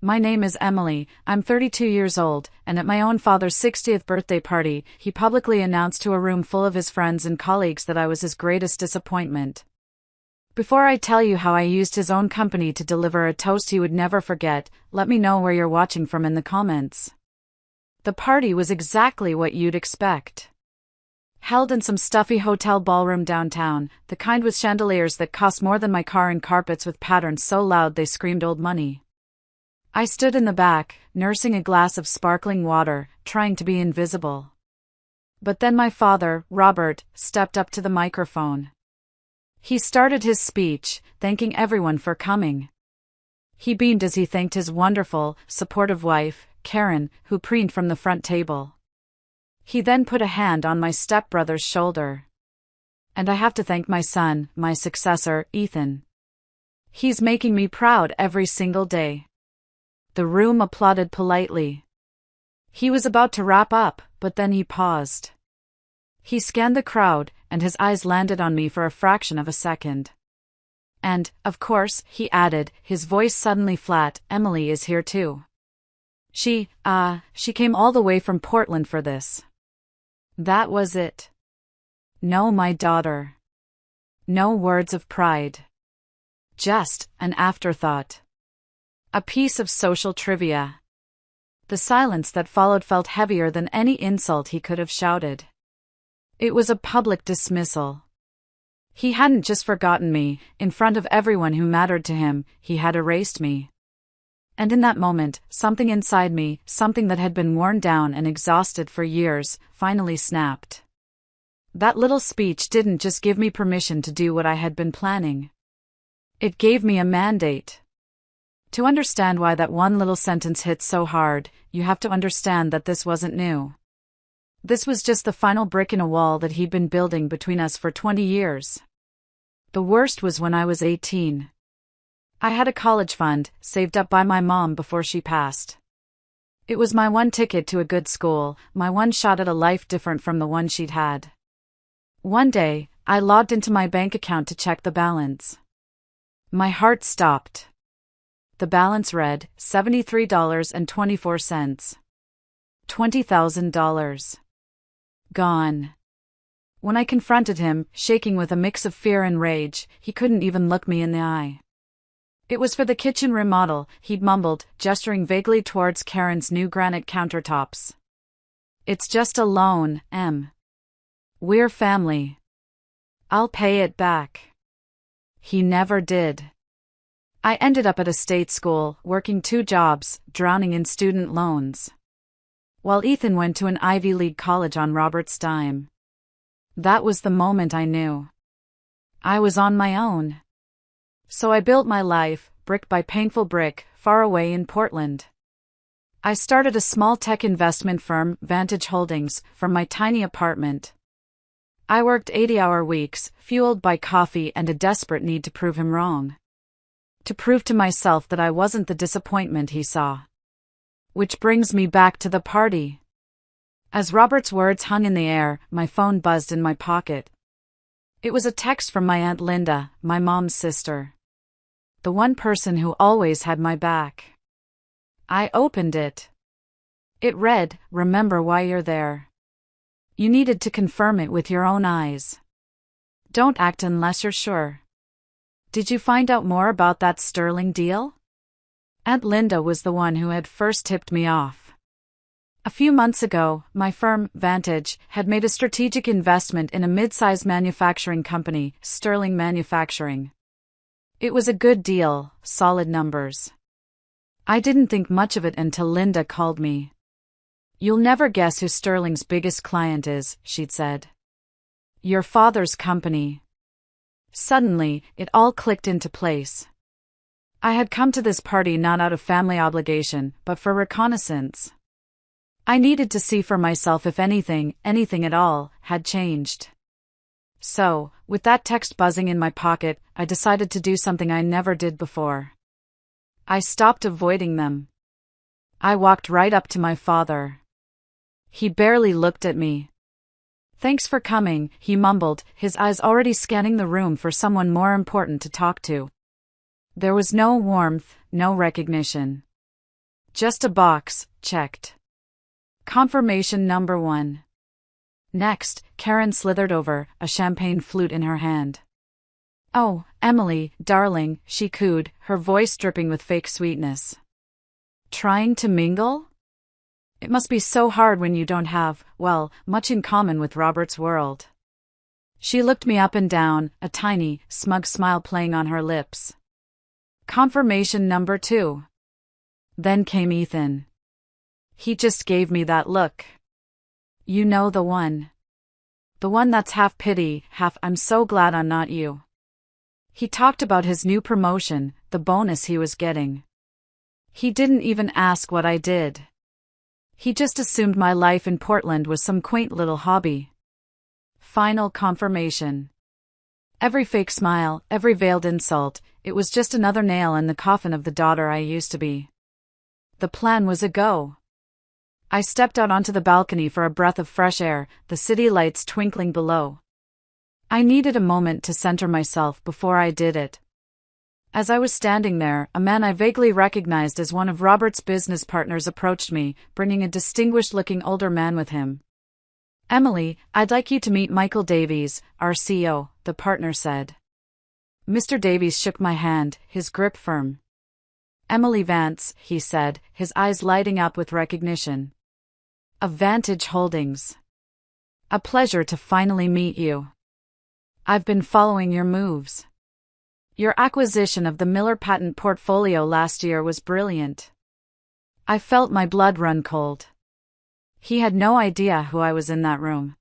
My name is Emily, I'm 32 years old, and at my own father's 60th birthday party, he publicly announced to a room full of his friends and colleagues that I was his greatest disappointment. Before I tell you how I used his own company to deliver a toast he would never forget, let me know where you're watching from in the comments. The party was exactly what you'd expect. Held in some stuffy hotel ballroom downtown, the kind with chandeliers that cost more than my car and carpets with patterns so loud they screamed old money. I stood in the back, nursing a glass of sparkling water, trying to be invisible. But then my father, Robert, stepped up to the microphone. He started his speech, thanking everyone for coming. He beamed as he thanked his wonderful, supportive wife, Karen, who preened from the front table. He then put a hand on my stepbrother's shoulder. And I have to thank my son, my successor, Ethan. He's making me proud every single day. The room applauded politely. He was about to wrap up, but then he paused. He scanned the crowd, and his eyes landed on me for a fraction of a second. And, of course, he added, his voice suddenly flat, Emily is here too. She came all the way from Portland for this. That was it. No, my daughter. No words of pride. Just an afterthought. A piece of social trivia. The silence that followed felt heavier than any insult he could have shouted. It was a public dismissal. He hadn't just forgotten me, in front of everyone who mattered to him, he had erased me. And in that moment, something inside me, something that had been worn down and exhausted for years, finally snapped. That little speech didn't just give me permission to do what I had been planning. It gave me a mandate. To understand why that one little sentence hit so hard, you have to understand that this wasn't new. This was just the final brick in a wall that he'd been building between us for 20 years. The worst was when I was 18. I had a college fund, saved up by my mom before she passed. It was my one ticket to a good school, my one shot at a life different from the one she'd had. One day, I logged into my bank account to check the balance. My heart stopped. The balance read, $73.24. $20,000. Gone. When I confronted him, shaking with a mix of fear and rage, he couldn't even look me in the eye. It was for the kitchen remodel, he'd mumbled, gesturing vaguely towards Karen's new granite countertops. It's just a loan, Em. We're family. I'll pay it back. He never did. I ended up at a state school, working 2 jobs, drowning in student loans. While Ethan went to an Ivy League college on Robert's dime. That was the moment I knew. I was on my own. So I built my life, brick by painful brick, far away in Portland. I started a small tech investment firm, Vantage Holdings, from my tiny apartment. I worked 80-hour weeks, fueled by coffee and a desperate need to prove him wrong. To prove to myself that I wasn't the disappointment he saw. Which brings me back to the party. As Robert's words hung in the air, my phone buzzed in my pocket. It was a text from my Aunt Linda, my mom's sister. The one person who always had my back. I opened it. It read, remember why you're there. You needed to confirm it with your own eyes. Don't act unless you're sure. Did you find out more about that sterling deal? Aunt Linda was the one who had first tipped me off. A few months ago, my firm, Vantage, had made a strategic investment in a mid-sized manufacturing company, Sterling Manufacturing. It was a good deal, solid numbers. I didn't think much of it until Linda called me. You'll never guess who Sterling's biggest client is, she'd said. Your father's company. Suddenly, it all clicked into place. I had come to this party not out of family obligation, but for reconnaissance. I needed to see for myself if anything at all, had changed. So, with that text buzzing in my pocket, I decided to do something I never did before. I stopped avoiding them. I walked right up to my father. He barely looked at me. Thanks for coming, he mumbled, his eyes already scanning the room for someone more important to talk to. There was no warmth, no recognition. Just a box, checked. Confirmation number 1. Next, Karen slithered over, a champagne flute in her hand. "Oh, Emily, darling," she cooed, her voice dripping with fake sweetness. "Trying to mingle? It must be so hard when you don't have, well, much in common with Robert's world." She looked me up and down, a tiny, smug smile playing on her lips. Confirmation number 2. Then came Ethan. He just gave me that look. You know the one. The one that's half pity, half "I'm so glad I'm not you." He talked about his new promotion, the bonus he was getting. He didn't even ask what I did. He just assumed my life in Portland was some quaint little hobby. Final confirmation. Every fake smile, every veiled insult, it was just another nail in the coffin of the daughter I used to be. The plan was a go. I stepped out onto the balcony for a breath of fresh air, the city lights twinkling below. I needed a moment to center myself before I did it. As I was standing there, a man I vaguely recognized as one of Robert's business partners approached me, bringing a distinguished-looking older man with him. "Emily, I'd like you to meet Michael Davies, our CEO," the partner said. Mr. Davies shook my hand, his grip firm. "Emily Vance," he said, his eyes lighting up with recognition. "Of Vantage Holdings. A pleasure to finally meet you. I've been following your moves. Your acquisition of the Miller patent portfolio last year was brilliant." I felt my blood run cold. He had no idea who I was in that room.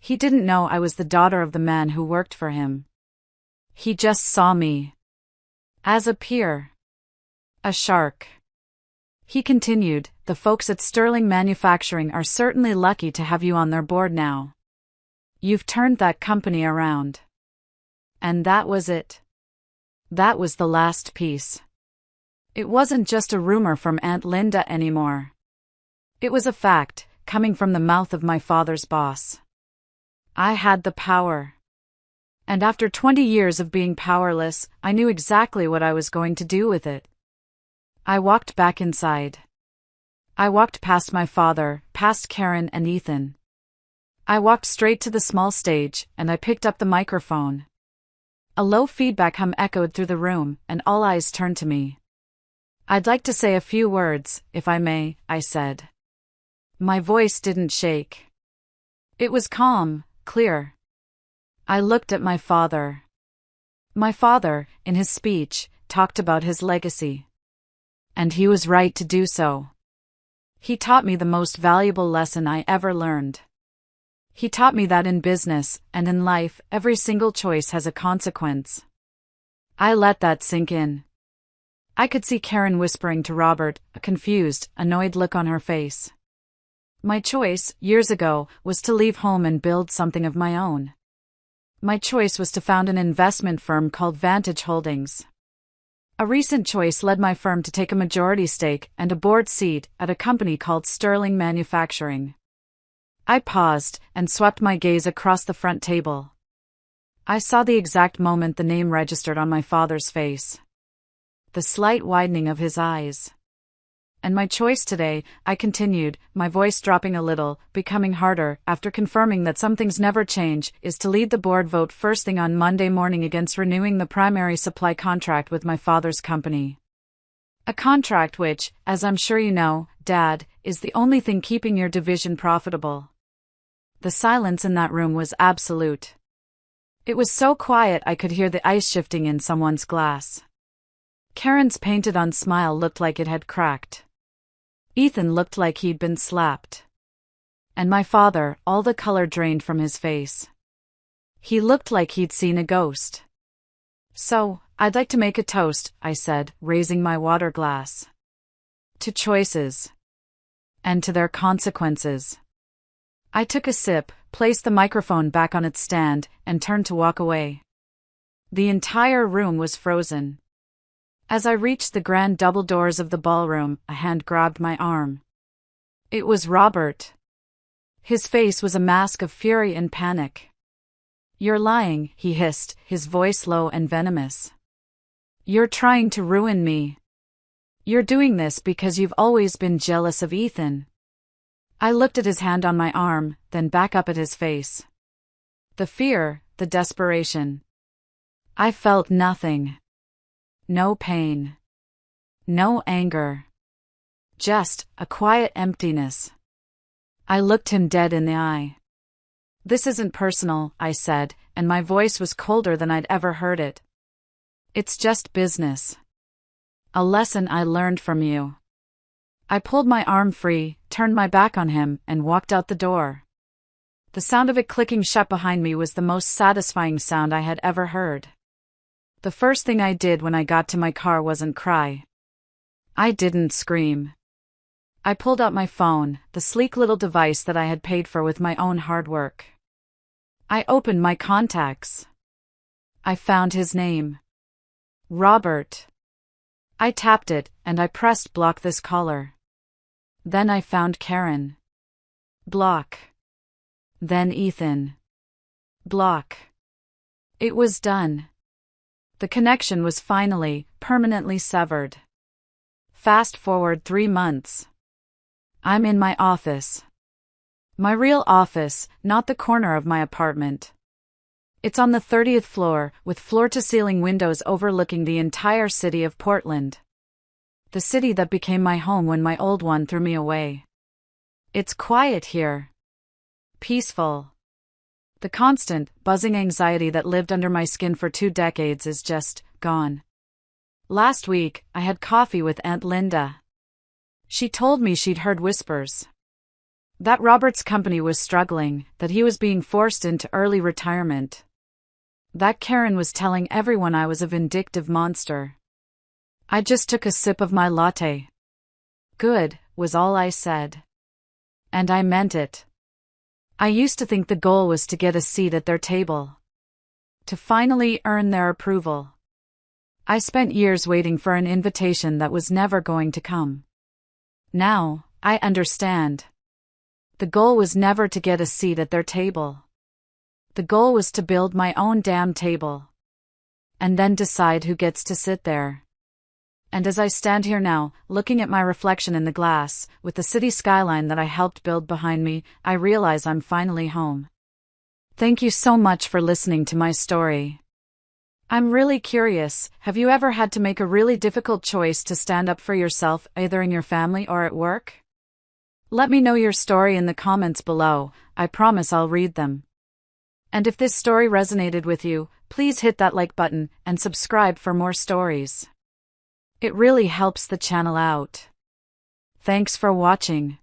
He didn't know I was the daughter of the man who worked for him. He just saw me as a peer. A shark. He continued, "The folks at Sterling Manufacturing are certainly lucky to have you on their board now. You've turned that company around." And that was it. That was the last piece. It wasn't just a rumor from Aunt Linda anymore. It was a fact, coming from the mouth of my father's boss. I had the power. And after 20 years of being powerless, I knew exactly what I was going to do with it. I walked back inside. I walked past my father, past Karen and Ethan. I walked straight to the small stage, and I picked up the microphone. A low feedback hum echoed through the room, and all eyes turned to me. "I'd like to say a few words, if I may," I said. My voice didn't shake. It was calm, clear. I looked at my father. My father, in his speech, talked about his legacy. And he was right to do so. He taught me the most valuable lesson I ever learned. He taught me that in business, and in life, every single choice has a consequence. I let that sink in. I could see Karen whispering to Robert, a confused, annoyed look on her face. My choice, years ago, was to leave home and build something of my own. My choice was to found an investment firm called Vantage Holdings. A recent choice led my firm to take a majority stake and a board seat at a company called Sterling Manufacturing. I paused and swept my gaze across the front table. I saw the exact moment the name registered on my father's face. The slight widening of his eyes. "And my choice today," I continued, my voice dropping a little, becoming harder, after confirming that some things never change, "is to lead the board vote first thing on Monday morning against renewing the primary supply contract with my father's company. A contract which, as I'm sure you know, Dad, is the only thing keeping your division profitable." The silence in that room was absolute. It was so quiet I could hear the ice shifting in someone's glass. Karen's painted-on smile looked like it had cracked. Ethan looked like he'd been slapped. And my father, all the color drained from his face. He looked like he'd seen a ghost. "So, I'd like to make a toast," I said, raising my water glass. "To choices. And to their consequences." I took a sip, placed the microphone back on its stand, and turned to walk away. The entire room was frozen. As I reached the grand double doors of the ballroom, a hand grabbed my arm. It was Robert. His face was a mask of fury and panic. "You're lying," he hissed, his voice low and venomous. "You're trying to ruin me. You're doing this because you've always been jealous of Ethan. I looked at his hand on my arm, then back up at his face. The fear, the desperation. I felt nothing. No pain. No anger. Just a quiet emptiness. I looked him dead in the eye. This isn't personal, I said, and my voice was colder than I'd ever heard it. It's just business. A lesson I learned from you. I pulled my arm free, turned my back on him, and walked out the door. The sound of it clicking shut behind me was the most satisfying sound I had ever heard. The first thing I did when I got to my car wasn't cry. I didn't scream. I pulled out my phone, the sleek little device that I had paid for with my own hard work. I opened my contacts. I found his name. Robert. I tapped it, and I pressed block this caller. Then I found Karen. Block. Then Ethan. Block. It was done. The connection was finally, permanently severed. Fast forward 3 months. I'm in my office. My real office, not the corner of my apartment. It's on the 30th floor, with floor-to-ceiling windows overlooking the entire city of Portland. The city that became my home when my old one threw me away. It's quiet here. Peaceful. The constant, buzzing anxiety that lived under my skin for 2 decades is just gone. Last week, I had coffee with Aunt Linda. She told me she'd heard whispers. That Robert's company was struggling, that he was being forced into early retirement. That Karen was telling everyone I was a vindictive monster. I just took a sip of my latte. Good, was all I said. And I meant it. I used to think the goal was to get a seat at their table. To finally earn their approval. I spent years waiting for an invitation that was never going to come. Now, I understand. The goal was never to get a seat at their table. The goal was to build my own damn table. And then decide who gets to sit there. And as I stand here now, looking at my reflection in the glass, with the city skyline that I helped build behind me, I realize I'm finally home. Thank you so much for listening to my story. I'm really curious, have you ever had to make a really difficult choice to stand up for yourself, either in your family or at work? Let me know your story in the comments below, I promise I'll read them. And if this story resonated with you, please hit that like button and subscribe for more stories. It really helps the channel out. Thanks for watching.